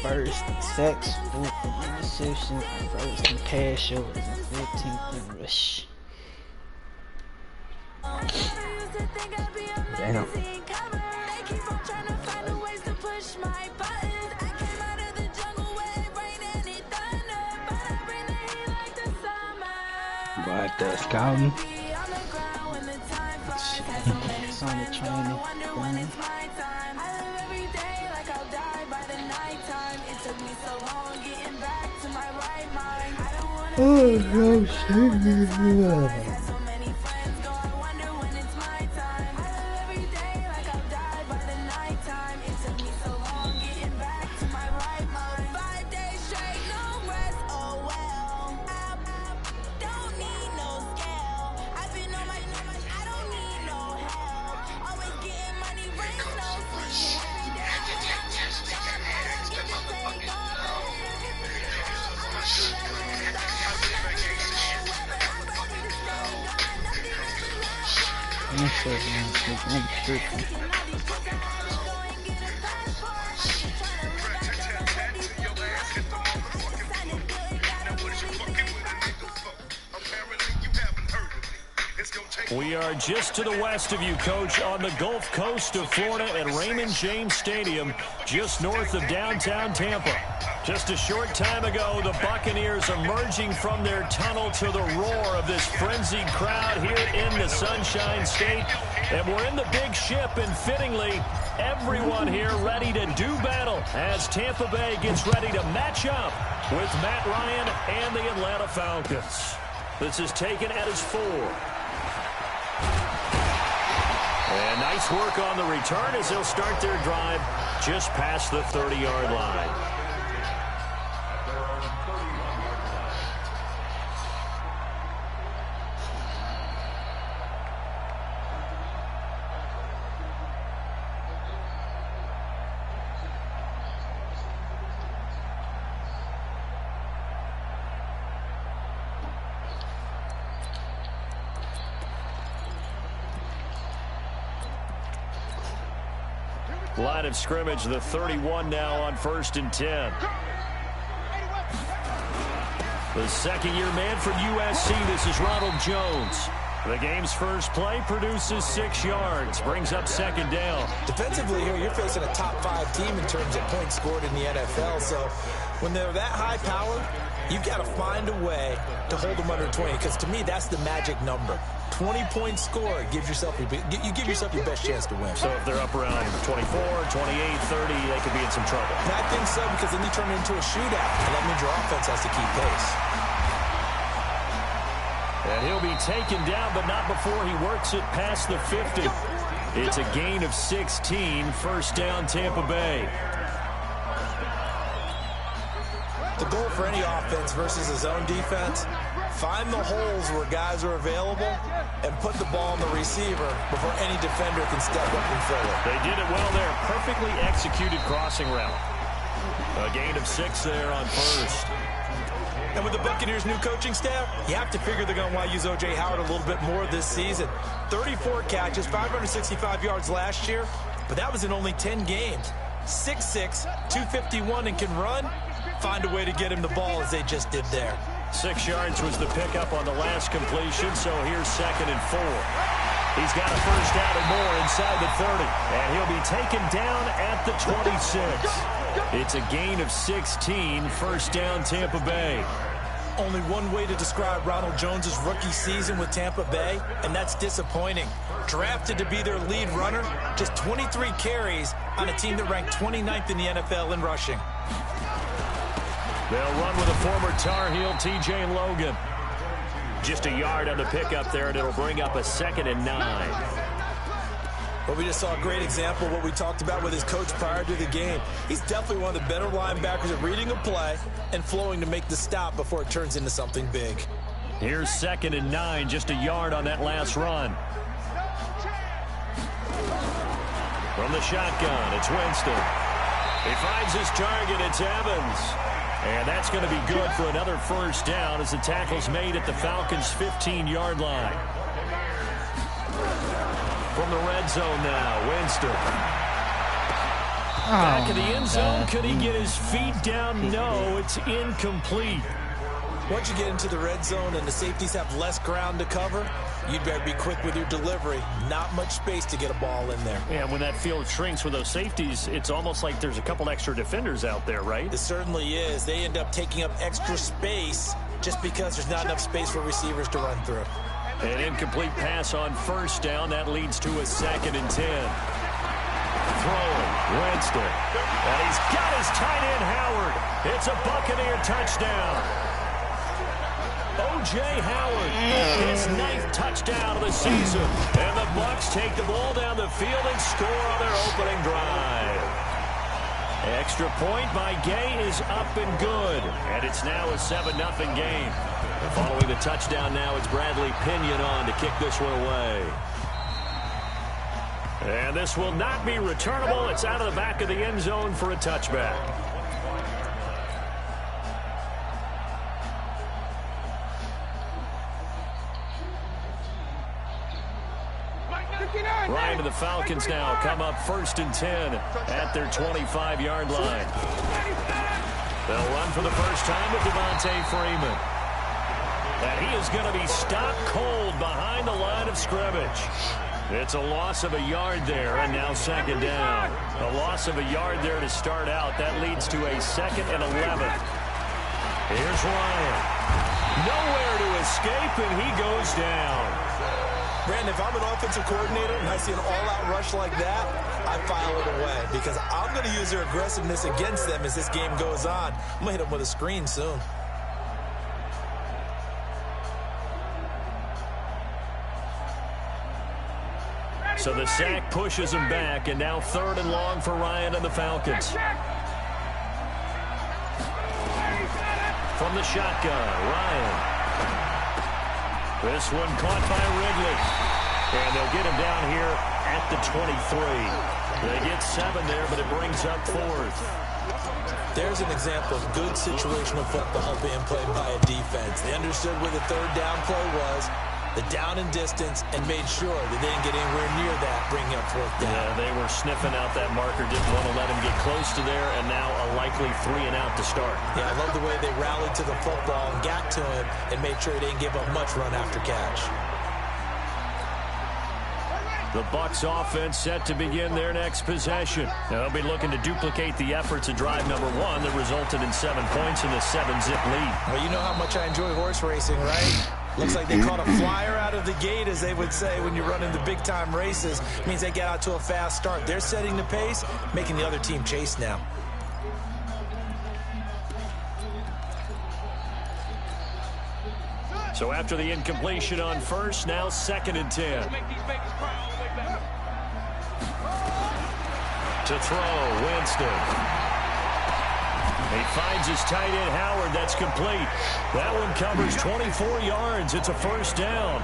first in sacks, 4th in interceptions, 1st in pass yards, and 15th in rush. Damn. Right there, scouting. Sonic training. Oh, no shit. I'm tripping. We are just to the west of you, Coach, on the Gulf Coast of Florida at Raymond James Stadium, just north of downtown Tampa. Just a short time ago, the Buccaneers emerging from their tunnel to the roar of this frenzied crowd here in the Sunshine State. And we're in the big ship, and fittingly, everyone here ready to do battle as Tampa Bay gets ready to match up with Matt Ryan and the Atlanta Falcons. This is taken at his 4. And nice work on the return as they'll start their drive just past the 30-yard line. Line of scrimmage, the 31 now on 1st and 10. The second-year man from USC, this is Ronald Jones. The game's first play produces 6 yards, brings up 2nd down. Defensively here, you're facing a top-5 team in terms of points scored in the NFL, so when they're that high-powered, you've got to find a way to hold them under 20, because to me, that's the magic number. 20-point score gives yourself you give yourself your best chance to win. So if they're up around 24, 28, 30, they could be in some trouble. And I think so, because then you turn it into a shootout, and that means your offense has to keep pace. And he'll be taken down, but not before he works it past the 50. It's a gain of 16, 1st down Tampa Bay. The goal for any offense versus his own defense, find the holes where guys are available and put the ball on the receiver before any defender can step up and fill it. They did it well there. Perfectly executed crossing route. A gain of 6 there on 1st. And with the Buccaneers' new coaching staff, you have to figure they're going to want to use O.J. Howard a little bit more this season. 34 catches, 565 yards last year, but that was in only 10 games. 6'6", 251, and can run. Find a way to get him the ball as they just did there. 6 yards was the pickup on the last completion, so here's 2nd and 4. He's got a first down and more inside the 30, and he'll be taken down at the 26. It's a gain of 16, 1st down Tampa Bay. Only one way to describe Ronald Jones' rookie season with Tampa Bay, and that's disappointing. Drafted to be their lead runner, just 23 carries on a team that ranked 29th in the NFL in rushing. They'll run with a former Tar Heel, T.J. Logan. Just a yard on the pickup there, and it'll bring up a 2nd and 9. Well, we just saw a great example of what we talked about with his coach prior to the game. He's definitely one of the better linebackers at reading a play and flowing to make the stop before it turns into something big. Here's 2nd and 9, just a yard on that last run. From the shotgun, it's Winston. He finds his target, it's Evans. And that's going to be good for another first down as the tackle's made at the Falcons' 15-yard line. From the red zone now, Winston. Back in the end zone. Could he get his feet down? No, it's incomplete. Once you get into the red zone and the safeties have less ground to cover, you'd better be quick with your delivery. Not much space to get a ball in there. Yeah, when that field shrinks with those safeties, it's almost like there's a couple extra defenders out there, right? It certainly is. They end up taking up extra space just because there's not enough space for receivers to run through. An incomplete pass on first down. That leads to a 2nd and 10. Throwing, Winston. And he's got his tight end, Howard. It's a Buccaneer touchdown. O.J. Howard, his 9th touchdown of the season. And the Bucs take the ball down the field and score on their opening drive. Extra point by Gay is up and good. And it's now a 7-0 game. Following the touchdown now, it's Bradley Pinion on to kick this one away. And this will not be returnable. It's out of the back of the end zone for a touchback. Ryan and the Falcons now come up 1st and 10 at their 25-yard line. They'll run for the first time with Devontae Freeman. And he is going to be stopped cold behind the line of scrimmage. It's a loss of a yard there, and now 2nd down. A loss of a yard there to start out. That leads to a 2nd and 11. Here's Ryan. Nowhere to escape, and he goes down. Brandon, if I'm an offensive coordinator and I see an all-out rush like that, I file it away because I'm going to use their aggressiveness against them as this game goes on. I'm going to hit them with a screen soon. So the sack pushes him back, and now 3rd and long for Ryan and the Falcons. From the shotgun, Ryan. This one caught by Ridley. And they'll get him down here at the 23. They get 7 there, but it brings up 4th. There's an example of good situational football being played by a defense. They understood where the 3rd down play was, the down and distance, and made sure that they didn't get anywhere near that, bringing up 4th down. Yeah, they were sniffing out that marker, didn't want to let him get close to there, and now a likely 3 and out to start. Yeah, I love the way they rallied to the football and got to him and made sure they didn't give up much run after catch. The Bucs offense set to begin their next possession. They'll be looking to duplicate the efforts of drive number 1 that resulted in 7 points and a 7-zip lead. Well, you know how much I enjoy horse racing, right? Looks like they caught a flyer out of the gate, as they would say when you're running the big-time races. It means they get out to a fast start. They're setting the pace, making the other team chase now. So after the incompletion on first, now 2nd and 10. To throw, Winston. He finds his tight end, Howard. That's complete. That one covers 24 yards. It's a 1st down.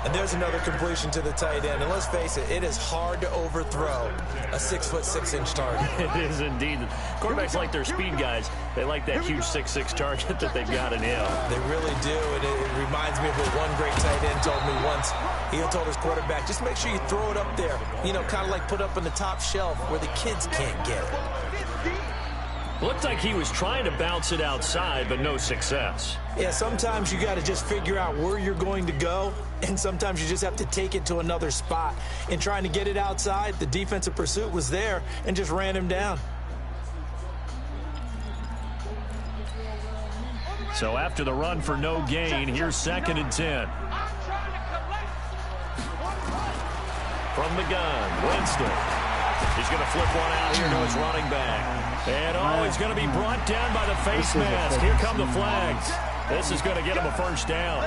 And there's another completion to the tight end. And let's face it, it is hard to overthrow a 6'6" target. It is indeed. Quarterbacks like their speed guys. They like that huge 6'6" target that they've got in him. They really do. And it reminds me of what one great tight end told me once. He told his quarterback, just make sure you throw it up there. You know, kind of like put up on the top shelf where the kids can't get it. Looked like he was trying to bounce it outside, but no success. Yeah, sometimes you got to just figure out where you're going to go, and sometimes you just have to take it to another spot. In trying to get it outside, the defensive pursuit was there and just ran him down. So after the run for no gain, here's 2nd and 10. From the gun, Winston. He's going to flip one out here to his running back. And, he's going to be brought down by the face mask. Here come the flags. This is going to get him a 1st down.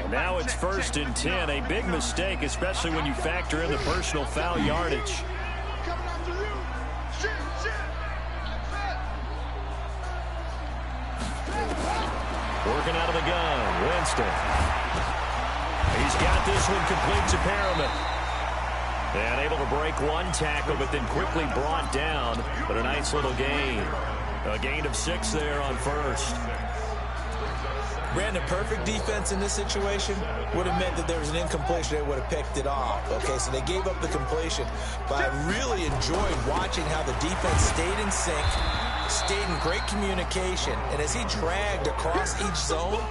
And now it's 1st and 10. A big mistake, especially when you factor in the personal foul yardage. Working out of the gun, Winston. He's got this one complete to Perriman. And able to break one tackle, but then quickly brought down. But a nice little gain. A gain of 6 there on first. Brandon, perfect defense in this situation would have meant that there was an incompletion. They would have picked it off. Okay, so they gave up the completion. But I really enjoyed watching how the defense stayed in sync, stayed in great communication. And as he dragged across each zone,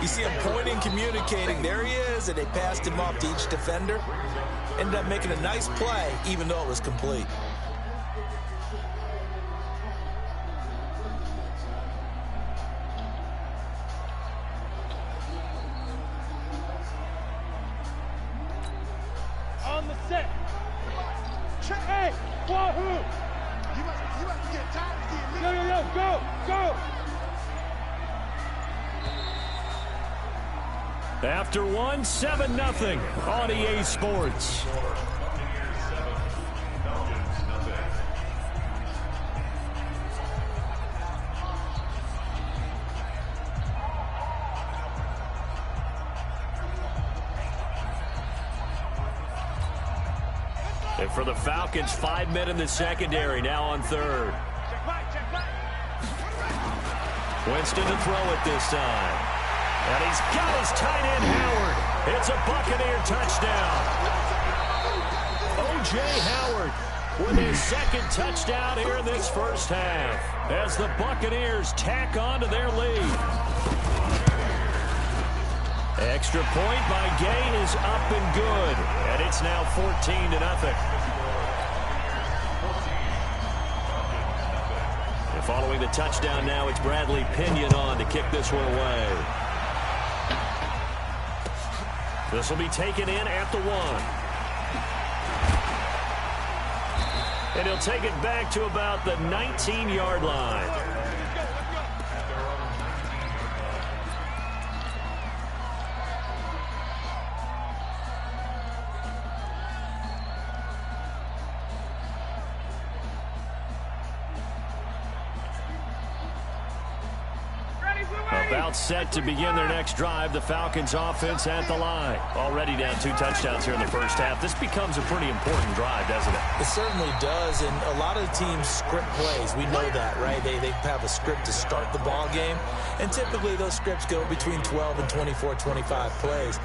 you see him pointing, communicating. There he is, and they passed him off to each defender. Ended up making a nice play, even though it was complete. On the set. Hey, Wahoo! You must get tired of getting me. Go. After one, 7-0 on EA Sports. And for the Falcons, 5 men in the secondary, now on third. Winston to throw it this time. And he's got his tight end, Howard. It's a Buccaneer touchdown. O.J. Howard with his second touchdown here in this first half as the Buccaneers tack on to their lead. Extra point by Gay is up and good. And it's now 14-0. And following the touchdown now, it's Bradley Pinion on to kick this one away. This will be taken in at the 1. And he'll take it back to about the 19-yard line. About set to begin their next drive. The Falcons offense at the line. Already down 2 touchdowns here in the first half. This becomes a pretty important drive, doesn't it? It certainly does, and a lot of teams script plays. We know that, right? They have a script to start the ball game, and typically those scripts go between 12 and 24, 25 plays.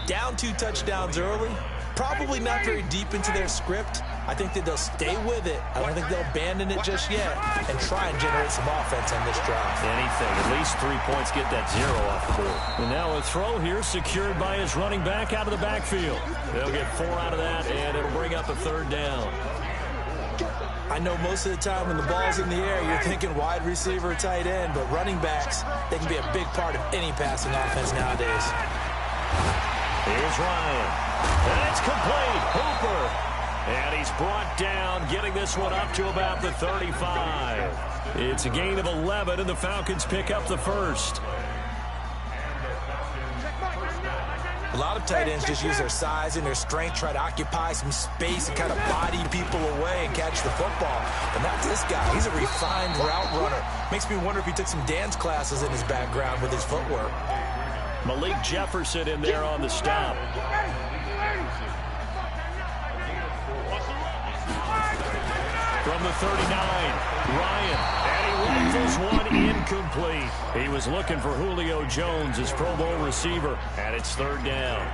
Down 2 touchdowns early, probably not very deep into their script. I think that they'll stay with it. I don't think they'll abandon it just yet and try and generate some offense on this drive. Anything. At least 3 points, get that 0 off the board. And now a throw here secured by his running back out of the backfield. They'll get 4 out of that, and it'll bring up a 3rd down. I know most of the time when the ball's in the air, you're thinking wide receiver, tight end, but running backs, they can be a big part of any passing offense nowadays. Here's Ryan. And it's complete. Hooper. And he's brought down, getting this one up to about the 35. It's a gain of 11, and the Falcons pick up the first. A lot of tight ends just use their size and their strength, try to occupy some space and kind of body people away and catch the football. But not this guy. He's a refined route runner. Makes me wonder if he took some dance classes in his background with his footwork. Malik Jefferson in there on the stop. From the 39, Ryan, and he rifles one incomplete. He was looking for Julio Jones, his Pro Bowl receiver, and it's 3rd down.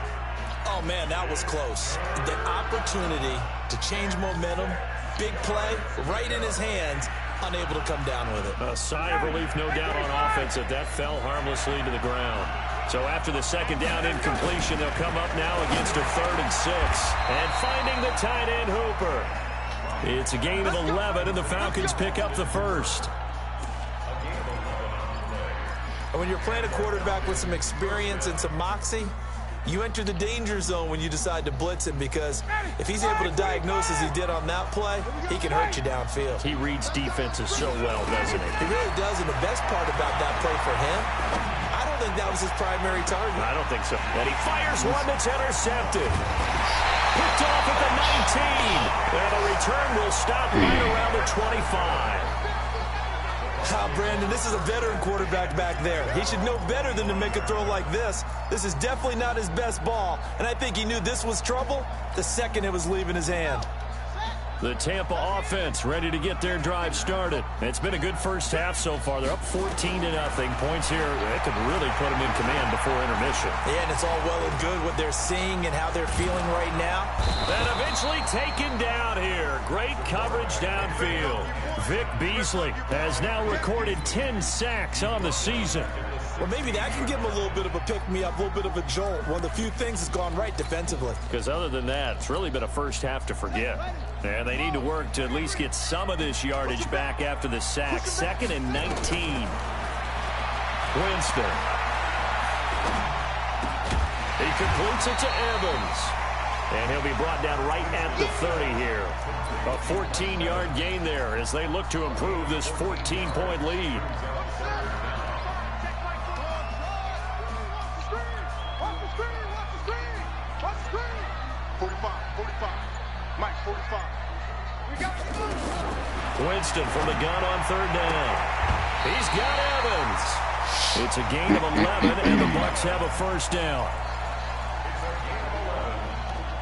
Oh, man, that was close. The opportunity to change momentum, big play, right in his hands, unable to come down with it. A sigh of relief, no doubt, on offense that fell harmlessly to the ground. So after the 2nd down incompletion, they'll come up now against a 3rd and 6. And finding the tight end, Hooper. It's a gain of 11, and the Falcons pick up the first. When you're playing a quarterback with some experience and some moxie, you enter the danger zone when you decide to blitz him, because if he's able to diagnose as he did on that play, he can hurt you downfield. He reads defenses so well, doesn't he? He really does, and the best part about that play for him, I don't think that was his primary target. I don't think so. And he fires one that's intercepted. Picked off at the 19. And the return will stop right around the 25. Brandon, this is a veteran quarterback back there. He should know better than to make a throw like this. This is definitely not his best ball, and I think he knew this was trouble the second it was leaving his hand. The Tampa offense ready to get their drive started. It's been a good first half so far. They're up 14-0. Points here, they could really put them in command before intermission. Yeah, and it's all well and good what they're seeing and how they're feeling right now. And eventually taken down here. Great coverage downfield. Vic Beasley has now recorded 10 sacks on the season. Well, maybe that can give him a little bit of a pick-me-up, a little bit of a jolt. One of the few things that's gone right defensively. Because other than that, it's really been a first half to forget. And they need to work to at least get some of this yardage back after the sack. 2nd and 19. Winston. He completes it to Evans. And he'll be brought down right at the 30 here. A 14-yard gain there as they look to improve this 14-point lead. Winston from the gun on 3rd down. He's got Evans. It's a gain of 11, and the Bucs have a first down.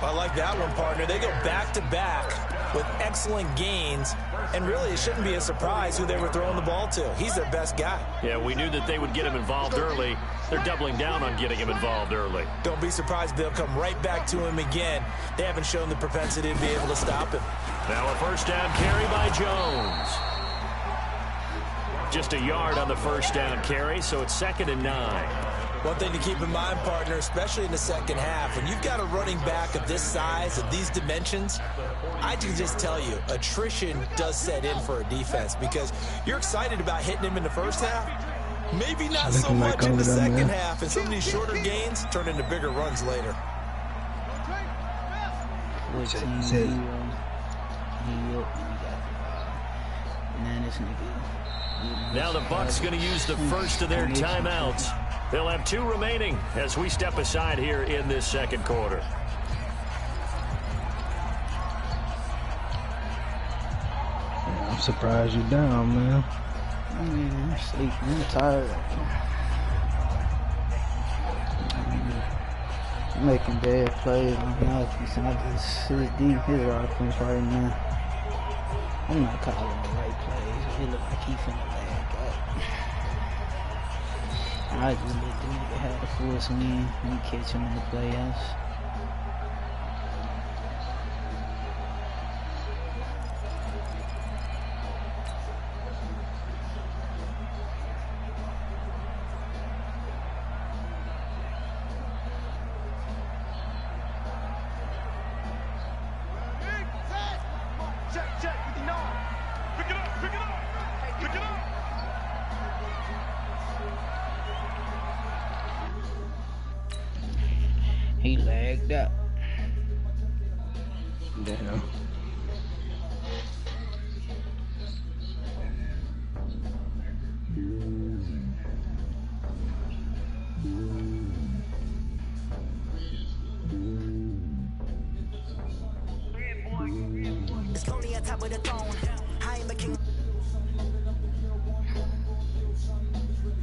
I like that one, partner. They go back-to-back with excellent gains, and really it shouldn't be a surprise who they were throwing the ball to. He's their best guy. Yeah, we knew that they would get him involved early. They're doubling down on getting him involved early. Don't be surprised they'll come right back to him again. They haven't shown the propensity to be able to stop him. Now a first down carry by Jones. Just a yard on the first down carry, so it's 2nd and 9. One thing to keep in mind, partner, especially in the second half, when you've got a running back of this size, of these dimensions, I can just tell you, attrition does set in for a defense because you're excited about hitting him in the first half. Maybe not so much in the second half, and some of these shorter gains turn into bigger runs later. Now the Bucs going to use the first of their timeouts. They'll have 2 remaining as we step aside here in this second quarter. I'm surprised you're down, man. I mean, I'm sleeping. I'm tired. I'm making bad plays on offense. It's deep his offense right now. I'm not calling the right plays. It look like he finna lag up. I just let the nigga have to force me and catch him in the playoffs. He lagged up. Damn. Slowly on top of the throne.